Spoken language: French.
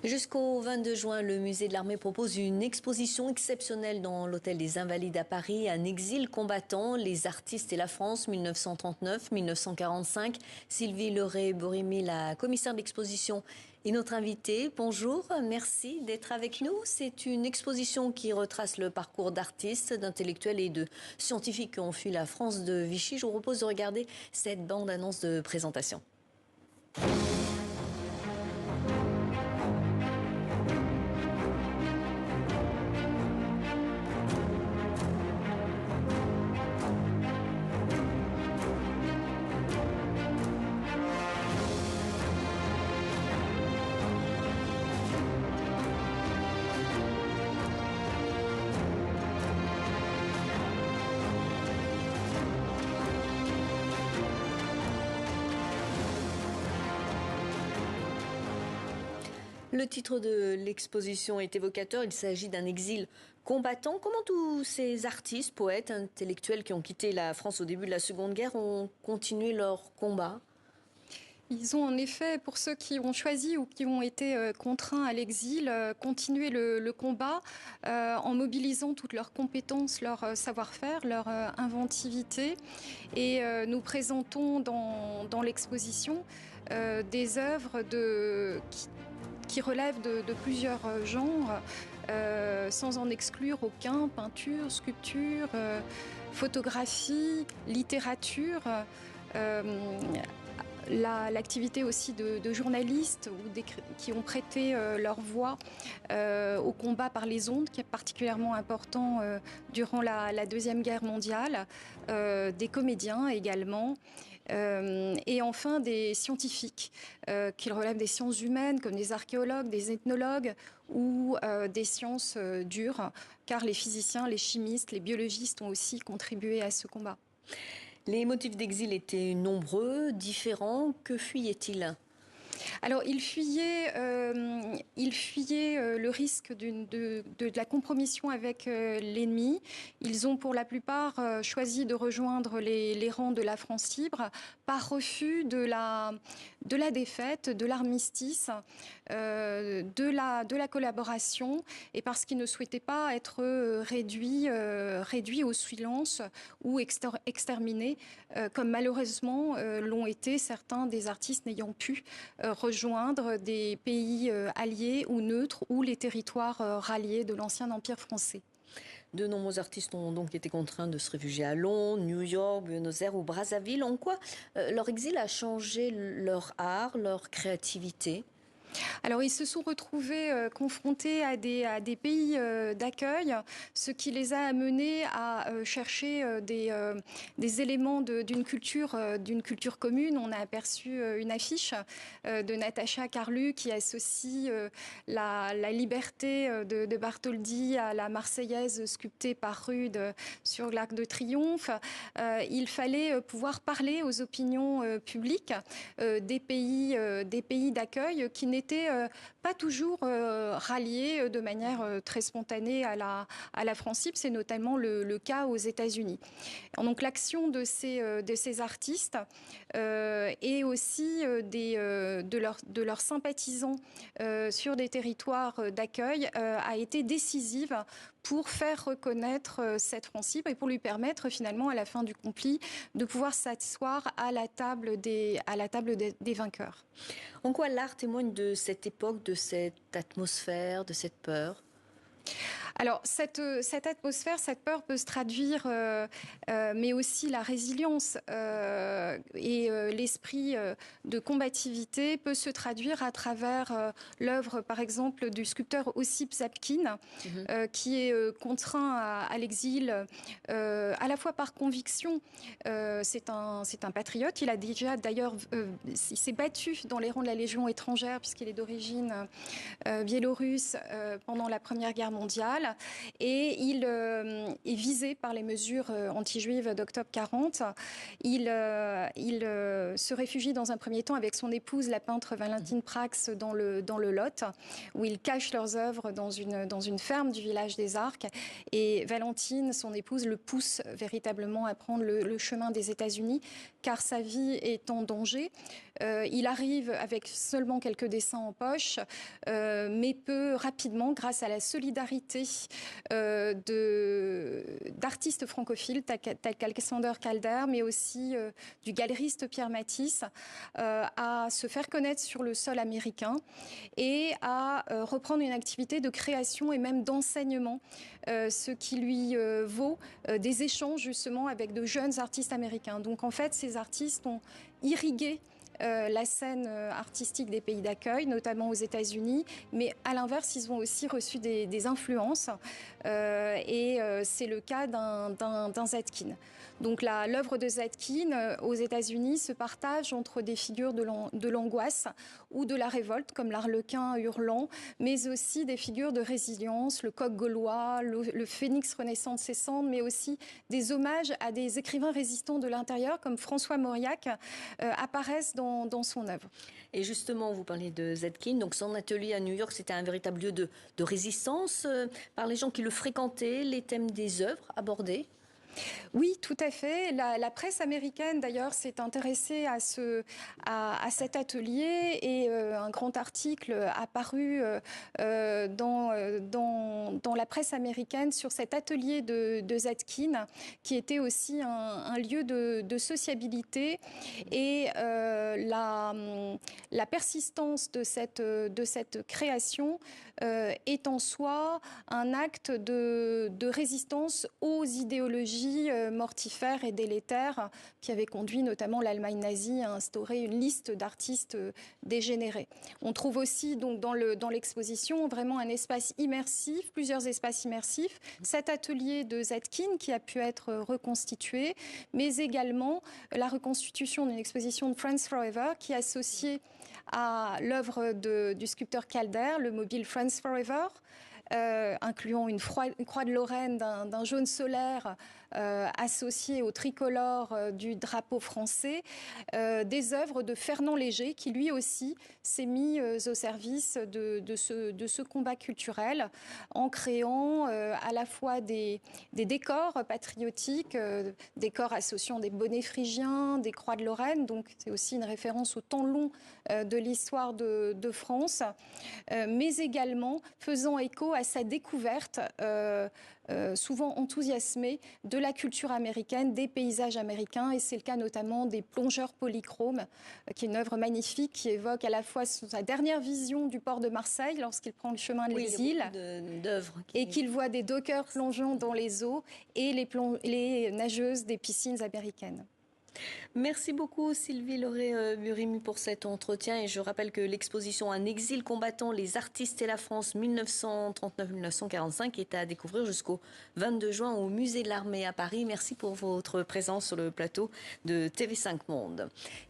Jusqu'au 22 juin, le musée de l'Armée propose une exposition exceptionnelle dans l'Hôtel des Invalides à Paris, un exil combattant, les artistes et la France, 1939-1945. Sylvie Leray-Borimy, la commissaire d'exposition, est notre invitée. Bonjour, merci d'être avec nous. C'est une exposition qui retrace le parcours d'artistes, d'intellectuels et de scientifiques qui ont fui la France de Vichy. Je vous propose de regarder cette bande-annonce de présentation. Le titre de l'exposition est évocateur, il s'agit d'un exil combattant. Comment tous ces artistes, poètes, intellectuels qui ont quitté la France au début de la Seconde Guerre ont continué leur combat ? Ils ont en effet, pour ceux qui ont choisi ou qui ont été contraints à l'exil, continué le combat en mobilisant toutes leurs compétences, leur savoir-faire, leur inventivité. Et nous présentons dans l'exposition des œuvres qui relèvent de plusieurs genres, sans en exclure aucun: peinture, sculpture, photographie, littérature. L'activité aussi de journalistes qui ont prêté leur voix au combat par les ondes, qui est particulièrement important durant la Deuxième Guerre mondiale, des comédiens également, et enfin des scientifiques qui relèvent des sciences humaines, comme des archéologues, des ethnologues ou des sciences dures, car les physiciens, les chimistes, les biologistes ont aussi contribué à ce combat. Les motifs d'exil étaient nombreux, différents. Que fuyaient-ils ? Alors, ils fuyaient le risque de la compromission avec l'ennemi. Ils ont pour la plupart choisi de rejoindre les rangs de la France libre par refus de la défaite, de l'armistice, de la collaboration, et parce qu'ils ne souhaitaient pas être réduits au silence ou exterminés, comme malheureusement l'ont été certains des artistes n'ayant pu rejoindre des pays alliés ou neutres ou les territoires ralliés de l'ancien Empire français. De nombreux artistes ont donc été contraints de se réfugier à Londres, New York, Buenos Aires ou Brazzaville. En quoi leur exil a changé leur art, leur créativité ? Alors, ils se sont retrouvés confrontés à des pays d'accueil, ce qui les a amenés à chercher des éléments d'une culture commune. On a aperçu une affiche de Natacha Carlu qui associe la liberté de Bartholdi à la Marseillaise sculptée par Rude sur l'Arc de Triomphe. Il fallait pouvoir parler aux opinions publiques des pays d'accueil qui n'étaient pas toujours ralliés de manière très spontanée à la France libre. C'est notamment le cas aux États-Unis. Donc l'action de ces artistes et aussi de leurs sympathisants sur des territoires d'accueil a été décisive pour faire reconnaître cette France libre et pour lui permettre finalement à la fin du conflit de pouvoir s'asseoir à la table des vainqueurs. En quoi l'art témoigne de cette époque, de cette atmosphère, de cette peur ? Alors, cette atmosphère, cette peur peut se traduire, mais aussi la résilience et l'esprit de combativité peut se traduire à travers l'œuvre, par exemple, du sculpteur Ossip Zapkine, qui est contraint à l'exil à la fois par conviction. C'est un patriote. Il a déjà, d'ailleurs, il s'est battu dans les rangs de la Légion étrangère, puisqu'il est d'origine biélorusse pendant la Première Guerre mondiale. et il est visé par les mesures anti-juives d'octobre 40. Il se réfugie dans un premier temps avec son épouse, la peintre Valentine Prax, dans le Lot, où ils cachent leurs œuvres dans une ferme du village des Arcs. Et Valentine, son épouse, le pousse véritablement à prendre le chemin des États-Unis, car sa vie est en danger. Il arrive avec seulement quelques dessins en poche, mais peut rapidement, grâce à la solidarité d'artistes francophiles tels qu'Alexander Calder, mais aussi du galeriste Pierre Matisse, à se faire connaître sur le sol américain et à reprendre une activité de création et même d'enseignement, ce qui lui vaut des échanges justement avec de jeunes artistes américains. Donc en fait, ces artistes ont irrigué la scène artistique des pays d'accueil, notamment aux États-Unis, mais à l'inverse, ils ont aussi reçu des influences, et c'est le cas d'un Zetkin. Donc l'œuvre de Zetkin aux États-Unis se partage entre des figures de l'angoisse ou de la révolte, comme l'arlequin hurlant, mais aussi des figures de résilience, le coq gaulois, le phénix renaissant de ses cendres, mais aussi des hommages à des écrivains résistants de l'intérieur, comme François Mauriac, apparaissent dans son œuvre. Et justement, vous parlez de Zetkin, donc son atelier à New York, c'était un véritable lieu de résistance par les gens qui le fréquentaient, les thèmes des œuvres abordés. Oui, tout à fait. La presse américaine, d'ailleurs, s'est intéressée à cet atelier et un grand article a paru dans la presse américaine sur cet atelier de Zetkin, qui était aussi un lieu de sociabilité. Et la persistance de cette création est en soi un acte de résistance aux idéologies mortifères et délétères qui avaient conduit notamment l'Allemagne nazie à instaurer une liste d'artistes dégénérés. On trouve aussi donc dans l'exposition vraiment un espace immersif, plusieurs espaces immersifs, cet atelier de Zetkin qui a pu être reconstitué, mais également la reconstitution d'une exposition de Friends Forever qui associait à l'œuvre du sculpteur Calder, le mobile Friends Forever, incluant une croix de Lorraine d'un jaune solaire associée au tricolore du drapeau français, des œuvres de Fernand Léger qui lui aussi s'est mis au service de ce combat culturel en créant à la fois des décors patriotiques, décors associant des bonnets phrygiens, des croix de Lorraine, donc c'est aussi une référence au temps long de l'histoire de France, mais également faisant écho à sa découverte souvent enthousiasmée de la culture américaine, des paysages américains, et c'est le cas notamment des plongeurs polychromes, qui est une œuvre magnifique qui évoque à la fois sa dernière vision du port de Marseille lorsqu'il prend le chemin de l'exil, et qu'il voit des dockers plongeant dans les eaux et les nageuses des piscines américaines. Merci beaucoup Sylvie Lauré-Burimi pour cet entretien, et je rappelle que l'exposition Un exil combattant, les artistes et la France 1939-1945 est à découvrir jusqu'au 22 juin au musée de l'Armée à Paris. Merci pour votre présence sur le plateau de TV5 Monde.